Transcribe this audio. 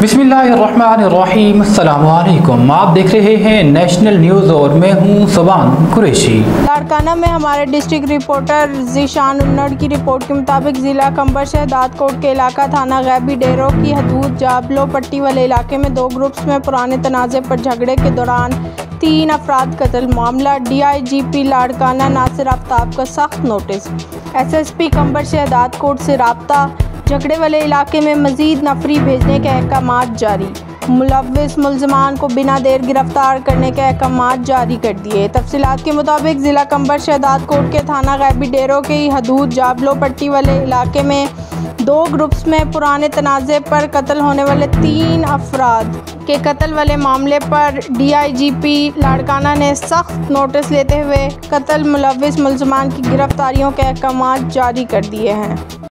बिस्मिल्लाहिर्रहमानिर्रहीम, अस्सलाम वालेकुम। आप देख रहे हैं नेशनल न्यूज़ और मैं हूं सुबान कुरैशी। लाड़काना में हमारे डिस्ट्रिक्ट रिपोर्टर ज़ीशान उन्नड़ की रिपोर्ट के मुताबिक ज़िला कंबर शहदाद कोट के इलाका थाना गैबी डेरों की हदूद जाबलो पट्टी वाले इलाके में दो ग्रुप्स में पुराने तनाज़े पर झगड़े के दौरान 3 अफराद कत्ल। मामला DIGP लाड़काना नासिर आफ्ताब का सख्त नोटिस। SSP कंबर शहदाद कोट से राब्ता। झगड़े वाले इलाके में मज़ीद नफरी भेजने के अहकामात जारी। मुलव्विस मुल्ज़मान को बिना देर गिरफ्तार करने के अहकामात जारी कर दिए। तफसीलात के मुताबिक ज़िला कंबर शहदाद कोट के थाना गैबी डेरों के हदूद जाबलो पट्टी वाले इलाके में दो ग्रुप्स में पुराने तनाज़े पर कत्ल होने वाले 3 अफराद के कत्ल वाले मामले पर DIGP लाड़काना ने सख्त नोटिस लेते हुए कत्ल मुलव्विस मुल्ज़मान की गिरफ्तारियों के अहकामात जारी कर दिए हैं।